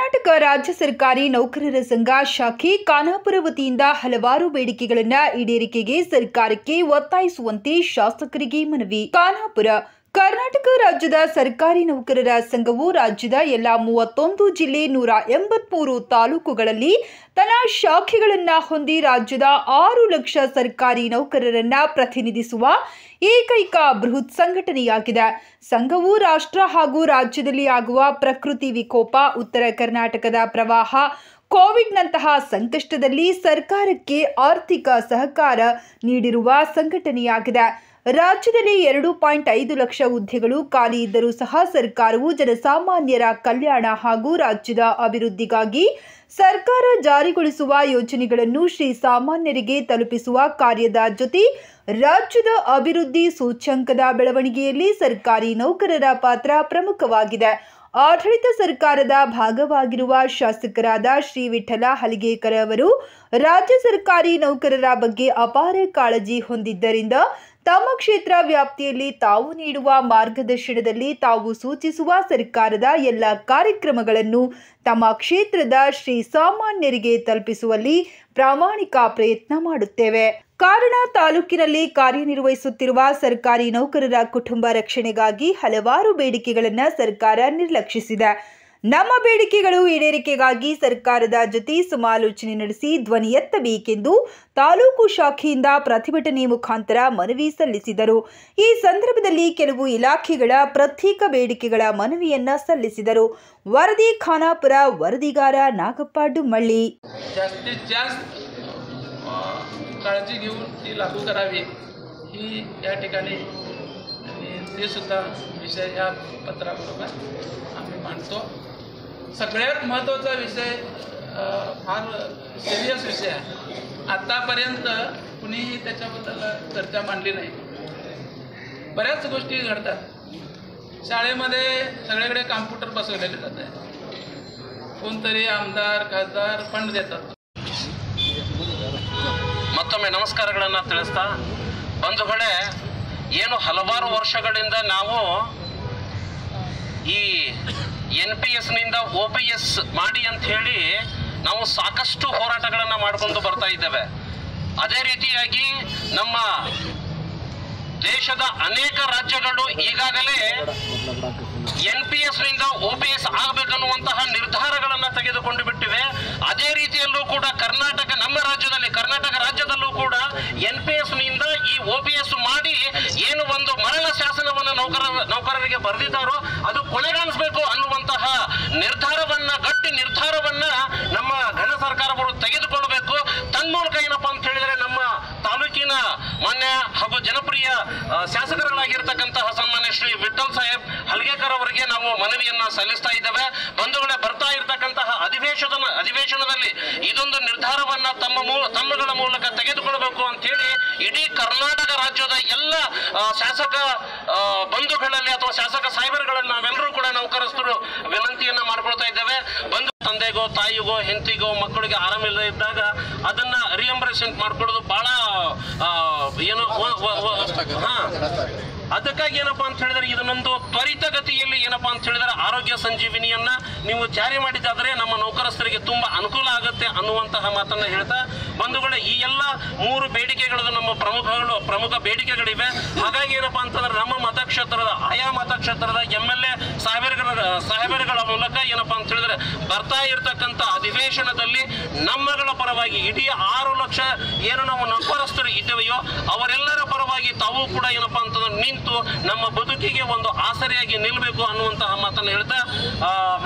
ಕರ್ನಾಟಕ ರಾಜ್ಯ ಸರ್ಕಾರಿ ನೌಕರರ ಸಂಘ ಶಾಖೆ ಖಾನಾಪುರ ವತಿಯಿಂದ ಹಲವಾರು ಬೇಡಿಕೆಗಳನ್ನು ಈಡೇರಿಕೆಗೆ ಸರ್ಕಾರಕ್ಕೆ ಒತ್ತಾಯಿಸುವಂತೆ ಶಾಸಕರಿಗೆ ಮನವಿ. ಖಾನಾಪುರ ಕರ್ನಾಟಕ ರಾಜ್ಯದ ಸರ್ಕಾರಿ ನೌಕರರ ಸಂಘವು ರಾಜ್ಯದ ಎಲ್ಲ 31 ಜಿಲ್ಲೆ 183 ತಾಲೂಕುಗಳಲ್ಲಿ ತನ್ನ ಶಾಖೆಗಳನ್ನು ಹೊಂದಿ ರಾಜ್ಯದ 6 ಲಕ್ಷ ಸರ್ಕಾರಿ ನೌಕರರನ್ನ ಪ್ರತಿನಿಧಿಸುವ ಏಕೈಕ ಬೃಹತ್ ಸಂಘಟನೆಯಾಗಿದೆ. ಸಂಘವು ರಾಷ್ಟ್ರ ಹಾಗೂ ರಾಜ್ಯದಲ್ಲಿ ಆಗುವ ಪ್ರಕೃತಿ ವಿಕೋಪ, ಉತ್ತರ ಕರ್ನಾಟಕದ ಪ್ರವಾಹ, ಕೋವಿಡ್ನಂತಹ ಸಂಕಷ್ಟದಲ್ಲಿ ಸರ್ಕಾರಕ್ಕೆ ಆರ್ಥಿಕ ಸಹಕಾರ ನೀಡಿರುವ ಸಂಘಟನೆಯಾಗಿದೆ. ರಾಜ್ಯದಲ್ಲಿ 2.5 ಲಕ್ಷ ಹುದ್ದೆಗಳು ಖಾಲಿ ಇದ್ದರೂ ಸಹ ಸರ್ಕಾರವು ಜನಸಾಮಾನ್ಯರ ಕಲ್ಯಾಣ ಹಾಗೂ ರಾಜ್ಯದ ಅಭಿವೃದ್ಧಿಗಾಗಿ ಸರ್ಕಾರ ಜಾರಿಗೊಳಿಸುವ ಯೋಜನೆಗಳನ್ನು ಶ್ರೀಸಾಮಾನ್ಯರಿಗೆ ತಲುಪಿಸುವ ಕಾರ್ಯದ ಜೊತೆ ರಾಜ್ಯದ ಅಭಿವೃದ್ಧಿ ಸೂಚ್ಯಂಕದ ಬೆಳವಣಿಗೆಯಲ್ಲಿ ಸರ್ಕಾರಿ ನೌಕರರ ಪಾತ್ರ ಪ್ರಮುಖವಾಗಿದೆ. ಆಡಳಿತ ಸರ್ಕಾರದ ಭಾಗವಾಗಿರುವ ಶಾಸಕರಾದ ಶ್ರೀ ವಿಠಲ ಹಲಗೇಕರ್ ಅವರು ರಾಜ್ಯ ಸರ್ಕಾರಿ ನೌಕರರ ಬಗ್ಗೆ ಅಪಾರ ಕಾಳಜಿ ಹೊಂದಿದ್ದರಿಂದ ತಮ್ಮ ಕ್ಷೇತ್ರ ವ್ಯಾಪ್ತಿಯಲ್ಲಿ ತಾವು ನೀಡುವ ಮಾರ್ಗದರ್ಶನದಲ್ಲಿ ತಾವು ಸೂಚಿಸುವ ಸರ್ಕಾರದ ಎಲ್ಲ ಕಾರ್ಯಕ್ರಮಗಳನ್ನು ತಮ್ಮ ಕ್ಷೇತ್ರದ ಶ್ರೀಸಾಮಾನ್ಯರಿಗೆ ತಲುಪಿಸುವಲ್ಲಿ ಪ್ರಾಮಾಣಿಕ ಪ್ರಯತ್ನ ಮಾಡುತ್ತೇವೆ. ಕಾರಣ, ತಾಲೂಕಿನಲ್ಲಿ ಕಾರ್ಯನಿರ್ವಹಿಸುತ್ತಿರುವ ಸರ್ಕಾರಿ ನೌಕರರ ಕುಟುಂಬ ರಕ್ಷಣೆಗಾಗಿ ಹಲವಾರು ಬೇಡಿಕೆಗಳನ್ನು ಸರ್ಕಾರ ನಿರ್ಲಕ್ಷಿಸಿದೆ. ನಮ್ಮ ಬೇಡಿಕೆಗಳು ಈಡೇರಿಕೆಗಾಗಿ ಸರ್ಕಾರದ ಜೊತೆ ಸಮಾಲೋಚನೆ ನಡೆಸಿ ಧ್ವನಿ ಎತ್ತಬೇಕೆಂದು ತಾಲೂಕು ಶಾಖೆಯಿಂದ ಪ್ರತಿಭಟನೆ ಮುಖಾಂತರ ಮನವಿ ಸಲ್ಲಿಸಿದರು. ಈ ಸಂದರ್ಭದಲ್ಲಿ ಕೆಲವು ಇಲಾಖೆಗಳ ಪ್ರತ್ಯೇಕ ಬೇಡಿಕೆಗಳ ಮನವಿಯನ್ನ ಸಲ್ಲಿಸಿದರು. ವರದಿ ಖಾನಾಪುರ, ವರದಿಗಾರ ನಾಗಪ್ಪ ಡುಮ್ಮಳ್ಳಿ. जास्तीत जास्त काळजी घेऊन ती लागू करावी ही या ठिकाणी ते सुद्धा विषय या पत्राबरोबर आम्ही मांडतो. सगळ्यात महत्त्वाचा विषय फार सिरियस विषय आहे. आत्तापर्यंत कुणीही त्याच्याबद्दल चर्चा मांडली नाही. बऱ्याच गोष्टी घडतात. शाळेमध्ये सगळीकडे कॉम्प्युटर बसवलेले जात आहे. कोणतरी आमदार खासदार फंड देतात. ಮತ್ತೊಮ್ಮೆ ನಮಸ್ಕಾರಗಳನ್ನು ತಿಳಿಸ್ತಾ, ಬಂಧುಗಳೇ, ಏನು ಹಲವಾರು ವರ್ಷಗಳಿಂದ ನಾವು ಈ NPS ನಿಂದ OPS ಮಾಡಿ ಅಂತ ಹೇಳಿ ನಾವು ಸಾಕಷ್ಟು ಹೋರಾಟಗಳನ್ನು ಮಾಡಿಕೊಂಡು ಬರ್ತಾ ಇದ್ದೇವೆ. ಅದೇ ರೀತಿಯಾಗಿ ನಮ್ಮ ದೇಶದ ಅನೇಕ ರಾಜ್ಯಗಳು ಈಗಾಗಲೇ NPS ನಿಂದ OPS ಆಗಬೇಕನ್ನುವಂತಹ ನಿರ್ಧಾರಗಳನ್ನು ತೆಗೆದುಕೊಂಡು ಬಿಟ್ಟಿವೆ. ಅದೇ ರೀತಿಯಲ್ಲೂ ಕೂಡ ನಮ್ಮ ರಾಜ್ಯದಲ್ಲಿ ಕರ್ನಾಟಕ ರಾಜ್ಯದಲ್ಲೂ ಕೂಡ NPS ನಿಂದ ಈ OPS ಮಾಡಿ ಏನು ಒಂದು ಮರಣ ಶಾಸನವನ್ನು ನೌಕರರಿಗೆ ಬರೆದಿದ್ದಾರೋ ಅದು ಕೊನೆಗಾಣಿಸಬೇಕು ಅನ್ನುವಂತಹ ಗಟ್ಟಿ ನಿರ್ಧಾರವನ್ನ ನಮ್ಮ ಘನ ಸರ್ಕಾರಗಳು ತೆಗೆದುಕೊಳ್ಳಬೇಕು. ತನ್ಮೂಲಕ ಏನಪ್ಪಾ ಅಂತ ಹೇಳಿದ್ರೆ ನಮ್ಮ ತಾಲೂಕಿನ ಮಾನ್ಯ ಹಾಗೂ ಜನಪ್ರಿಯ ಶಾಸಕರಾಗಿರ್ತಕ್ಕಂತಹ ಸನ್ಮಾನ್ಯ ಶ್ರೀ ವಿಠಲ್ ಸಾಹೇಬ್ ಹಲಗೇಕರ್ ಅವರಿಗೆ ನಾವು ಮನವಿಯನ್ನ ಸಲ್ಲಿಸ್ತಾ ಇದ್ದೇವೆ. ಬಂಧುಗಳೇ, ಬರ್ತಾ ಇರತಕ್ಕಂತಹ ಅಧಿವೇಶನದಲ್ಲಿ ಇದೊಂದು ನಿರ್ಧಾರವನ್ನ ತಮ್ಮಗಳ ಮೂಲಕ ತೆಗೆದುಕೊಳ್ಳಬೇಕು ಅಂತ ಹೇಳಿ ಇಡೀ ಕರ್ನಾಟಕ ರಾಜ್ಯದ ಎಲ್ಲ ಶಾಸಕ ಬಂಧುಗಳಲ್ಲಿ ಅಥವಾ ಶಾಸಕ ಸಾಹೇಬರುಗಳಲ್ಲಿ ನಾವೆಲ್ಲರೂ ಕೂಡ ನೌಕರಸ್ಥರು ವಿನಂತಿಯನ್ನ ಮಾಡ್ಕೊಳ್ತಾ ಇದ್ದೇವೆ. ತಂದೆಗೋ ತಾಯಿಗೋ ಹೆಂಡತಿಗೋ ಮಕ್ಕಳಿಗೆ ಆರಾಮಿಲ್ಲ ಇದ್ದಾಗ ಅದನ್ನ ರಿಯಂಬರ್ಸ್ಮೆಂಟ್ ಮಾಡ್ಕೊಳ್ಳೋದು ಬಹಳ ಅದಕ್ಕಾಗಿ ಏನಪ್ಪಾ ಅಂತ ಹೇಳಿದ್ರೆ ಇದನ್ನೊಂದು ತ್ವರಿತಗತಿಯಲ್ಲಿ ಏನಪ್ಪಾ ಅಂತ ಹೇಳಿದ್ರೆ ಆರೋಗ್ಯ ಸಂಜೀವಿನಿಯನ್ನ ನೀವು ಜಾರಿ ಮಾಡಿದ್ದಾದ್ರೆ ನಮ್ಮ ನೌಕರಸ್ಥರಿಗೆ ತುಂಬಾ ಅನುಕೂಲ ಆಗುತ್ತೆ ಅನ್ನುವಂತಹ ಮಾತನ್ನ ಹೇಳ್ತಾ, ಬಂಧುಗಳೇ, ಈ ಎಲ್ಲ 3 ಬೇಡಿಕೆಗಳು ನಮ್ಮ ಪ್ರಮುಖ ಬೇಡಿಕೆಗಳಿವೆ. ಹಾಗಾಗಿ ಏನಪ್ಪಾ ಅಂತಂದ್ರೆ ನಮ್ಮ ಮತಕ್ಷೇತ್ರದ ಆಯಾ ಮತಕ್ಷೇತ್ರದ MLA ಸಾಹೇಬರುಗಳ ಮೂಲಕ ಏನಪ್ಪಾ ಅಂತ ಹೇಳಿದ್ರೆ ಬರ್ತಾ ಇರತಕ್ಕಂತ ಅಧಿವೇಶನದಲ್ಲಿ ನಮ್ಮಗಳ ಪರವಾಗಿ ಇಡೀ 6 ಲಕ್ಷ ಏನು ನಾವು ನೌಕರಸ್ಥರು ಇದ್ದೇವೆಯೋ ಅವರೆಲ್ಲರ ಪರವಾಗಿ ತಾವು ಕೂಡ ಏನಪ್ಪಾ ಅಂತಂದ್ರೆ ನಿಂತು ನಮ್ಮ ಬದುಕಿಗೆ ಒಂದು ಆಸರೆಯಾಗಿ ನಿಲ್ಲಬೇಕು ಅನ್ನುವಂತಹ ಮಾತನ್ನು ಹೇಳ್ತಾ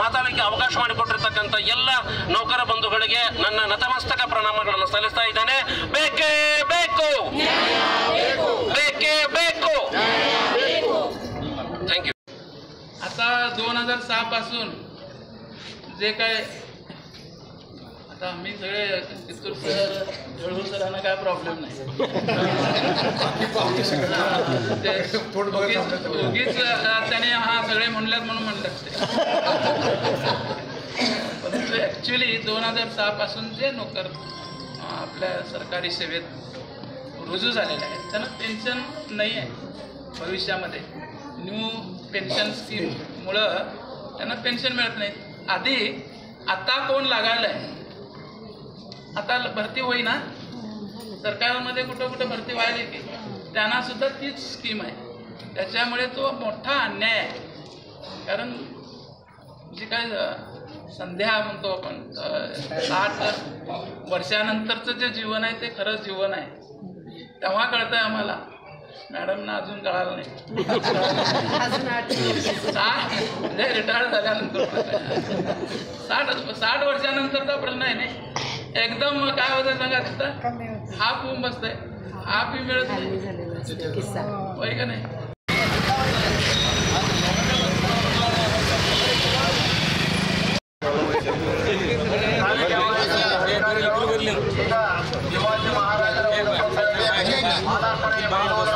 ಮಾತಾಡಲಿಕ್ಕೆ ಅವಕಾಶ ಮಾಡಿಕೊಟ್ಟಿರ್ತಕ್ಕಂಥ ಎಲ್ಲ ನೌಕರ ಬಂಧುಗಳಿಗೆ ನನ್ನ ನತಮಸ್ತಕ ಪ್ರಣಾಮಗಳನ್ನು ಸಲ್ಲಿಸ್ತಾ ಇದ್ದೇನೆ. ಬೇಕೇ ಬೇಕು, ಬೇಕೇ ಬೇಕು. Thank you. आता 2006 पासून जे काय आता आम्ही सगळे कित्तूर सर जळूर सरांना काय प्रॉब्लेम नाही. उगीच त्याने हा सगळे म्हणल्यात म्हणून म्हणतात ते. परंतु ॲक्च्युली 2006 पासून जे नोकर आपल्या सरकारी सेवेत रुजू झालेले आहेत त्यांना पेन्शन नाही आहे. भविष्यामध्ये न्यू पेन्शन स्कीममुळं त्यांना पेन्शन मिळत नाही. आधी आता कोण लागायलाय, आता भरती होईना सरकारमध्ये कुठं कुठं भरती व्हायला की त्यांना सुद्धा तीच स्कीम आहे. त्याच्यामुळे तो मोठा अन्याय आहे. कारण जी काय संध्या म्हणतो आपण 60 वर्षानंतरचं जे जीवन आहे ते खरंच जीवन आहे. तेव्हा कळतंय आम्हाला, मॅडमना अजून कळालं नाही. म्हणजे रिटायर झाल्यानंतर 60 वर्षानंतरचा प्रश्न आहे नाही. एकदम काय होतं सांगा, तिथं हाफ होऊन बसतंय, हाफ ही मिळत नाही, होय का नाही.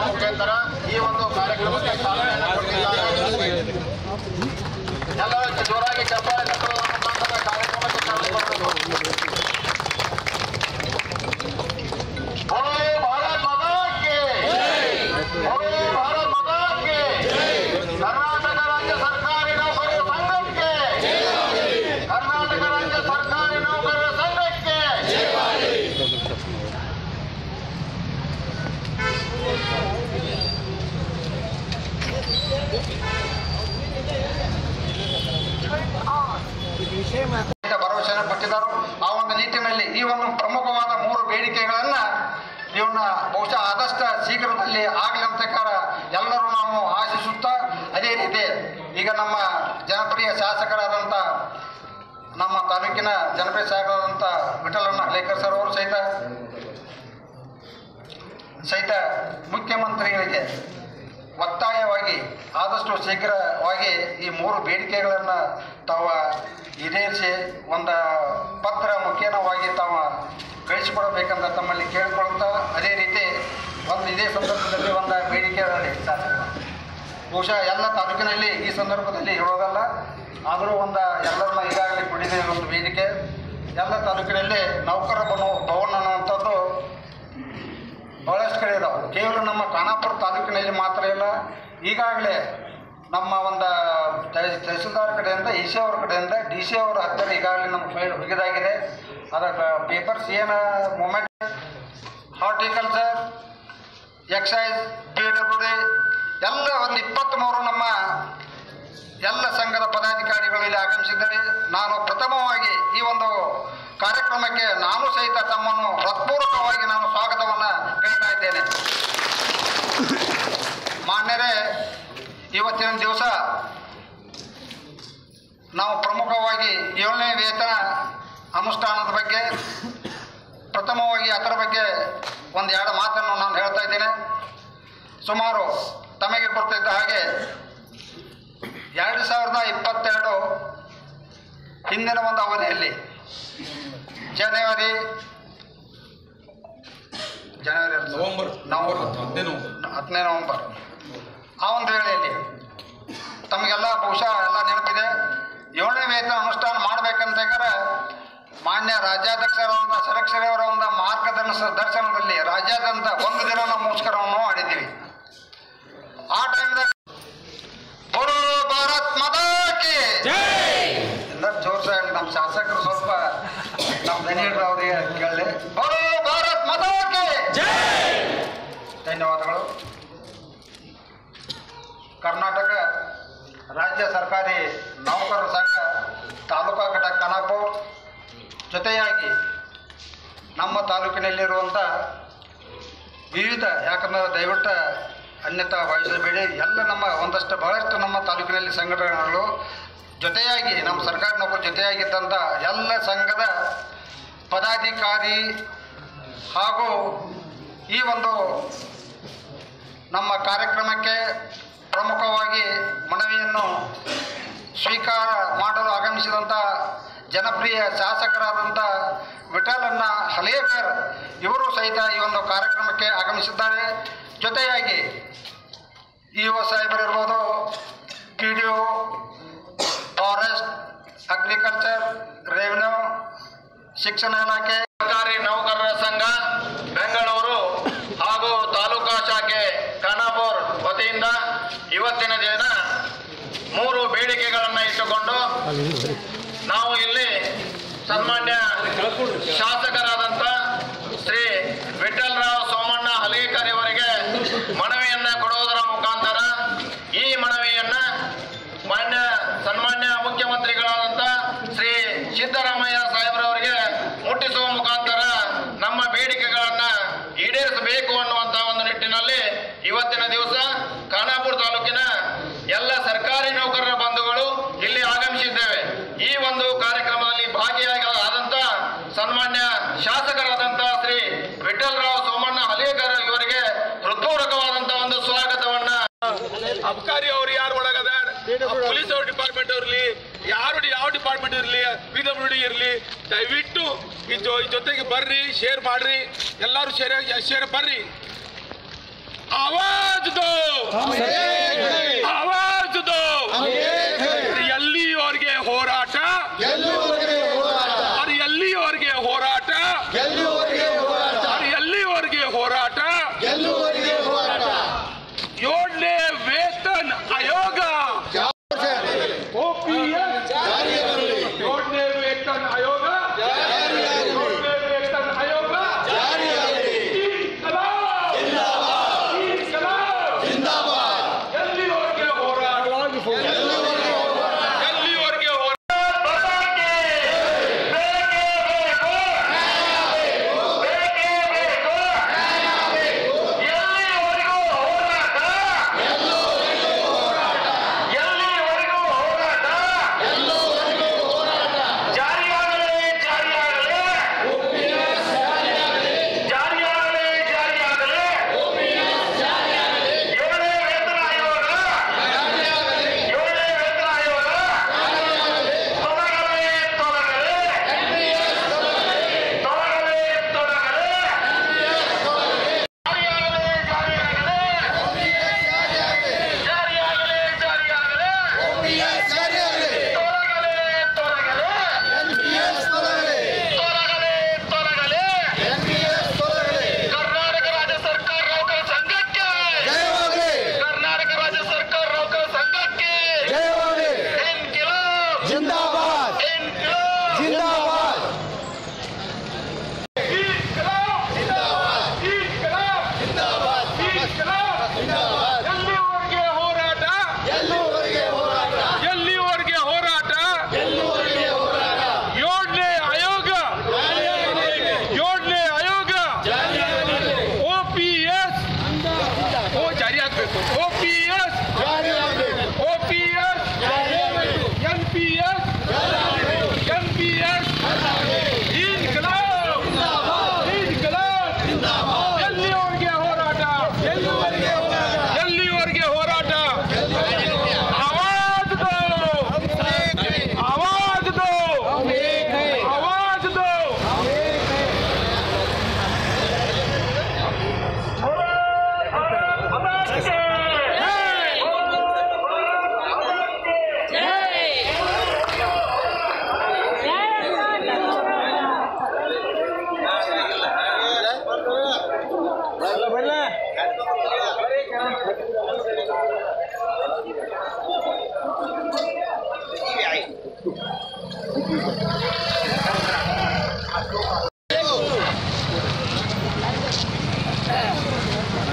ಮುಖಾಂತರ ಈ ಒಂದು ಕಾರ್ಯಕ್ರಮಕ್ಕೆ ಚಾಲನೆಯನ್ನು ಕೊಟ್ಟಿದ್ದಾರೆ. ಎಲ್ಲ ಜೋರಾಗಿ ಚಪ್ಪಾಳೆ ತಟ್ಟುವ ಮುಖಾಂತರ ಕಾರ್ಯಕ್ರಮಕ್ಕೆ ಚಾಲನೆ ಮಾಡಬೇಕು. ಭಾರತ್ ಮಾತಾ ಕಿ ಭಾರತ್ ಮಾತಾ ಕಿ ಕರ್ನಾಟಕ ರಾಜ್ಯ ಸರ್ಕಾರಿ ನೌಕರರ ಸಂಘಕ್ಕೆ ಕರ್ನಾಟಕ ರಾಜ್ಯ ಸರ್ಕಾರಿ ನೌಕರರ ಸಂಘಕ್ಕೆ ಭರವಸೆಯನ್ನು ಕೊಟ್ಟಿದ್ದಾರೆ. ಆ ಒಂದು ನಿಟ್ಟಿನಲ್ಲಿ ಈ ಒಂದು ಪ್ರಮುಖವಾದ 3 ಬೇಡಿಕೆಗಳನ್ನ ಇವನ್ನ ಬಹುಶಃ ಆದಷ್ಟು ಶೀಘ್ರದಲ್ಲಿ ಆಗಲಿ ಅಂತ ಎಲ್ಲರೂ ನಾವು ಆಶಿಸುತ್ತಾ, ಅದೇ ರೀತಿ ಈಗ ನಮ್ಮ ಜನಪ್ರಿಯ ಶಾಸಕರಾದಂಥ ನಮ್ಮ ತಾಲೂಕಿನ ಜನಪ್ರಿಯ ಶಾಸಕರಾದಂಥ ವಿಠಲಣ್ಣ ಹಲೇಕರ್ ಸರ್ ಅವರು ಸಹಿತ ಮುಖ್ಯಮಂತ್ರಿಗಳಿಗೆ ಒತ್ತಾಯವಾಗಿ ಆದಷ್ಟು ಶೀಘ್ರವಾಗಿ ಈ 3 ಬೇಡಿಕೆಗಳನ್ನು ತಾವು ಈಡೇರಿಸಿ ಒಂದು ಪತ್ರ ಮುಖೇನವಾಗಿ ತಾವು ಕಳಿಸಿಕೊಡಬೇಕಂತ ತಮ್ಮಲ್ಲಿ ಕೇಳಿಕೊಳ್ಳುತ್ತಾ, ಅದೇ ರೀತಿ ಇದೇ ಸಂದರ್ಭದಲ್ಲಿ ಒಂದು ಬೇಡಿಕೆಯಲ್ಲಿ ಬಹುಶಃ ಎಲ್ಲ ತಾಲೂಕಿನಲ್ಲಿ ಈ ಸಂದರ್ಭದಲ್ಲಿ ಹೇಳೋದಲ್ಲ, ಆದರೂ ಎಲ್ಲರನ್ನ ಈಗಾಗಲೇ ಕೊಡಿದೆ ಒಂದು ಬೇಡಿಕೆ. ಎಲ್ಲ ತಾಲೂಕಿನಲ್ಲಿ ನೌಕರ ಭವನ ಅನ್ನುವಂಥದ್ದು ಬಹಳಷ್ಟು ಕಡೆ ಇದಾವೆ. ಕೇವಲ ನಮ್ಮ ಖಾನಾಪುರ ತಾಲೂಕಿನಲ್ಲಿ ಮಾತ್ರ ಇಲ್ಲ, ಈಗಾಗಲೇ ನಮ್ಮ ತಹಸೀಲ್ದಾರ್ ಕಡೆಯಿಂದ ಇ ಸಿ ಅವ್ರ ಕಡೆಯಿಂದ ಡಿ ಸಿ ಅವರ ಹತ್ತಿರ ಈಗಾಗಲೇ ನಮ್ಮ ಫೈಲ್ ಹುಗಿದಾಗಿದೆ. ಅದರ ಪೇಪರ್ಸ್ ಏನು ಮೂಮೆಂಟ್, ಹಾರ್ಟಿಕಲ್ಚರ್, ಎಕ್ಸೈಸ್, PWD ಎಲ್ಲ 23 ನಮ್ಮ ಎಲ್ಲ ಸಂಘದ ಪದಾಧಿಕಾರಿಗಳು ಇಲ್ಲಿ ಆಗಮಿಸಿದ್ದಾರೆ. ನಾನು ಪ್ರಥಮವಾಗಿ ಈ ಒಂದು ಕಾರ್ಯಕ್ರಮಕ್ಕೆ ನಾನು ಸಹಿತ ತಮ್ಮನ್ನು ಹೃತ್ಪೂರ್ವಕವಾಗಿ ನಾನು ಸ್ವಾಗತವನ್ನು ಹೇಳ್ತಾ ಇದ್ದೇನೆ. ಮಾನ್ಯರೇ, ಇವತ್ತಿನ ದಿವಸ ನಾವು ಪ್ರಮುಖವಾಗಿ 7ನೇ ವೇತನ ಅನುಷ್ಠಾನದ ಬಗ್ಗೆ ಪ್ರಥಮವಾಗಿ ಅದರ ಬಗ್ಗೆ 1-2 ಮಾತನ್ನು ನಾನು ಹೇಳ್ತಾ ಇದ್ದೇನೆ. ಸುಮಾರು ತಮಗೆ ಗೊತ್ತಿದ್ದ ಹಾಗೆ 2022 ಹಿಂದಿನ ಒಂದು ಅವಧಿಯಲ್ಲಿ ಜನವರಿ ನವೆಂಬರ್ 10ನೇ ನವೆಂಬರ್ ಆ ಒಂದು ವೇಳೆಯಲ್ಲಿ ತಮಗೆಲ್ಲ ಬಹುಶಃ ಎಲ್ಲ ನೆನಪಿದೆ. 7ನೇ ವೇತನ ಅನುಷ್ಠಾನ ಮಾಡಬೇಕಂತ ಮಾನ್ಯ ರಾಜ್ಯಾಧ್ಯಕ್ಷರಾದಂಥ ಸರಕ್ಷರವರ ಒಂದು ಮಾರ್ಗದರ್ಶನದಲ್ಲಿ ರಾಜ್ಯಾದ್ಯಂತ 1 ದಿನ ನಾವು ಮುಷ್ಕರವನ್ನು ಮಾಡಿದ್ದೀವಿ. ಆ ಟೈಮ್ದಾಗ ಬೋಲೋ ಭಾರತ್ ಮಾತಾ ಕಿ ಎಲ್ಲರೂ ಜೋರ್ಸಾಗಿ ನಮ್ಮ ಶಾಸಕರು ಸ್ವಲ್ಪ ನಮ್ಮ ದನಿಯರು ಅವರಿಗೆ ಕೇಳಲಿ. ಬೋಲೋ ಭಾರತ್ ಮಾತಾ ಕಿ ಧನ್ಯವಾದಗಳು. ಕರ್ನಾಟಕ ರಾಜ್ಯ ಸರ್ಕಾರಿ ನೌಕರರ ಸಂಘ ತಾಲೂಕಾ ಘಟಕ ಖಾನಾಪುರ ಜೊತೆಯಾಗಿ ನಮ್ಮ ತಾಲೂಕಿನಲ್ಲಿರುವಂಥ ವಿವಿಧ, ಯಾಕಂದ್ರೆ ದಯವಿಟ್ಟು ಅನ್ಯತಾ ಭಾವಿಸಬೇಡಿ, ಎಲ್ಲ ನಮ್ಮ ಬಹಳಷ್ಟು ನಮ್ಮ ತಾಲೂಕಿನಲ್ಲಿ ಸಂಘಟನೆಗಳು ಜೊತೆಯಾಗಿ ನಮ್ಮ ಸರ್ಕಾರಿ ನೌಕರ ಜೊತೆಯಾಗಿದ್ದಂಥ ಎಲ್ಲ ಸಂಘದ ಪದಾಧಿಕಾರಿ ಹಾಗೂ ಈ ಒಂದು ನಮ್ಮ ಕಾರ್ಯಕ್ರಮಕ್ಕೆ ಪ್ರಮುಖವಾಗಿ ಮನವಿಯನ್ನು ಸ್ವೀಕಾರ ಮಾಡಲು ಆಗಮಿಸಿದಂಥ ಜನಪ್ರಿಯ ಶಾಸಕರಾದಂಥ ವಿಠಲಣ್ಣ ಹಲೇಕರ್ ಇವರು ಸಹಿತ ಈ ಒಂದು ಕಾರ್ಯಕ್ರಮಕ್ಕೆ ಆಗಮಿಸಿದ್ದಾರೆ. ಜೊತೆಯಾಗಿ ಇಒ ಸಾಹೇಬರಿರ್ಬೋದು, PDO, ಫಾರೆಸ್ಟ್, ಅಗ್ರಿಕಲ್ಚರ್, ರೆವಿನ್ಯೂ, ಶಿಕ್ಷಣ ಇಲಾಖೆ, ಸರ್ಕಾರಿ ನೌಕರರ ಸಂಘ ಬೆಂಗಳೂರು ಹಾಗೂ ತಾಲೂಕಾ ಶಾಖೆ ಖಾನಾಪುರ ವತಿಯಿಂದ ಇವತ್ತಿನ ದಿನ 3 ಬೇಡಿಕೆಗಳನ್ನು ಇಟ್ಟುಕೊಂಡು ನಾವು ಇಲ್ಲಿ ಸನ್ಮಾನ್ಯ ಶಾಸಕರಾದಂಥ ಶ್ರೀ ವಿಠಲರಾವ್ ಸೋಮಣ್ಣ ಹಲೇಕರ್ ಇವರಿಗೆ ಮನವಿಯನ್ನ ಕೊಡುವುದರ ಮುಖಾಂತರ ಈ ಮನವಿಯನ್ನ ಸನ್ಮಾನ್ಯ ಮುಖ್ಯಮಂತ್ರಿಗಳಾದಂಥ ಶ್ರೀ ಸಿದ್ದರಾಮಯ್ಯ ಸಾಹೇಬ್ರವರಿಗೆ ಮುಟ್ಟಿಸುವ ಮುಖಾಂತರ ನಮ್ಮ ಬೇಡಿಕೆಗಳನ್ನ ಈಡೇರಿಸಬೇಕು ಅನ್ನುವಂತಹ ಒಂದು ನಿಟ್ಟಿನಲ್ಲಿ ಇವತ್ತಿನ ದಿವಸ ಖಾನಾಪುರ ತಾಲೂಕಿನ ಎಲ್ಲ ಸರ್ಕಾರಿ ನೌಕರರ ಬಂಧುಗಳು ಇಲ್ಲಿ ಆಗಮಿಸಿದ್ದೇವೆ. ಈ ಒಂದು ಕಾರ್ಯಕ್ರಮದಲ್ಲಿ ಭಾಗಿಯಾದಂತ ಸನ್ಮಾನ್ಯ ಶಾಸಕರಾದಂತಹ ಶ್ರೀ ವಿಠಲರಾವ್ ಸೋಮಣ್ಣ ಹಲೇಕರ್ ಇವರಿಗೆ ಹೃತ್ಪೂರ್ವಕವಾದಂತಹ ಒಂದು ಸ್ವಾಗತವನ್ನ. ಅಬ್ಕಾರಿ ಅವ್ರು ಯಾರು ಒಳಗದ, ಪೊಲೀಸ್ ಅವ್ರ ಡಿಪಾರ್ಟ್ಮೆಂಟ್ ಇರಲಿ, ಯಾರು ಯಾವ ಡಿಪಾರ್ಟ್ಮೆಂಟ್ ಇರಲಿ, PWD ಇರಲಿ, ದಯವಿಟ್ಟು ಈ ಜೊತೆಗೆ ಬರ್ರಿ, ಶೇರ್ ಮಾಡ್ರಿ, ಎಲ್ಲರೂ ಶೇರ್ ಬರ್ರಿ. ಆವಾಜ್ ದೋ, ಆವಾಜ್ ದೋ. ಎಲ್ಲಿವರೆಗೆ ಹೋರಾಟ, ಅದು ಎಲ್ಲಿವರೆಗೆ ಹೋರಾಟ, ಅದು ಎಲ್ಲಿವರೆಗೆ ಹೋರಾಟ. 7ನೇ ವೇತನ ಆಯೋಗ, OPS, 7ನೇ ವೇತನ ಆಯೋಗ, 7ನೇ ವೇತನ ಆಯೋಗ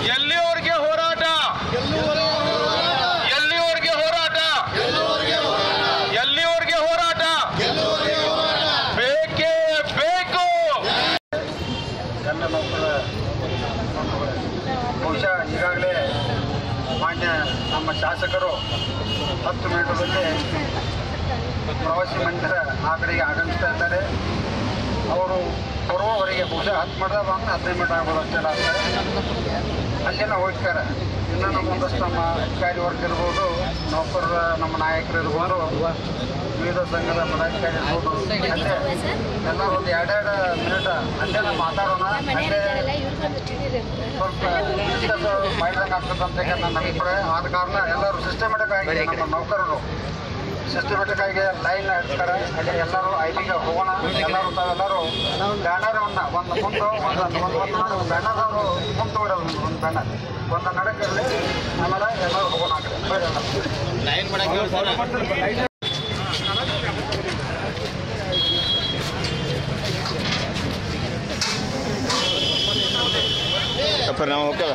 ಎಲ್ಲಿವರೆಗೆ ಹೋರಾಟ, ಎಲ್ಲಿವರೆಗೆ ಬಹುಶಃ ಈಗಾಗಲೇ ಮಾನ್ಯ ನಮ್ಮ ಶಾಸಕರು 10 ಮಿನಿಟದಲ್ಲಿ ಪ್ರವಾಸಿ ಮಂದಿರ ಆ ಕಡೆಗೆ ಆಗಮಿಸ್ತಾ ಇದ್ದಾರೆ. ಅವರು ಬರುವವರೆಗೆ ಬಹುಶಃ 10 ಮಿನಿಟ್ 15 ಮಿನಿಟ್ ಆಗ್ಬೋದು ಅಷ್ಟೆಲ್ಲ ಆಗ್ತಾರೆ. ಅಲ್ಲೆಲ್ಲ ಹೋಗ್ತಾರೆ. ಇನ್ನು ನಮ್ಮ ಒಂದಷ್ಟು ನಮ್ಮ ಅಧಿಕಾರಿ ವರ್ಗ ಇರ್ಬೋದು, ನೌಕರರ ನಮ್ಮ ನಾಯಕರು ಇರ್ಬೋದು, ವಿವಿಧ ಸಂಘದ ಪದಾಧಿಕಾರಿ ಇರ್ಬೋದು, ಅಲ್ಲೇ ಎಲ್ಲ ಒಂದು 2-2 ಮಿನಿಟ್ ಅಲ್ಲೇ ನಾವು ಮಾತಾಡೋಣ. ಅಲ್ಲೇ ಸ್ವಲ್ಪ ಡಿಸ್ಕಸ್ ಮಾಡಿದಂಗೆ ಆಗ್ತದಂತ ನನ್ನ ಅಭಿಪ್ರಾಯ. ಆದ ಕಾರಣ ಎಲ್ಲರೂ ಸಿಸ್ಟಮೆಟಿಕ್ ಆಗಿ ನಮ್ಮ ನೌಕರರು ಸಿಸ್ಟಮೆಟಿಕ್ ಆಗಿ ಲೈನ್ ಇರ್ತಾರೆ. ಅಲ್ಲಿ ಎಲ್ಲರೂ ಐಬಿಗೆ ಹೋಗೋಣ. ಎಲ್ಲರೂ ತಾವೆಲ್ಲರೂ ಬ್ಯಾನರನ್ನು ಒಂದು ಮುಂದೆ ಒಂದು ಬ್ಯಾನರ್ ಅವರು ಮುಂದೆ ತಗೊಳ್ಳೋದು, ಒಂದು ಬ್ಯಾನರ್ ಒಂದು ನಡಕಿರಲಿ. ಆಮೇಲೆ ಎಲ್ಲರೂ ಹೋಗೋಣ. ಲೈನ್ ನಾವು ಓಕೆ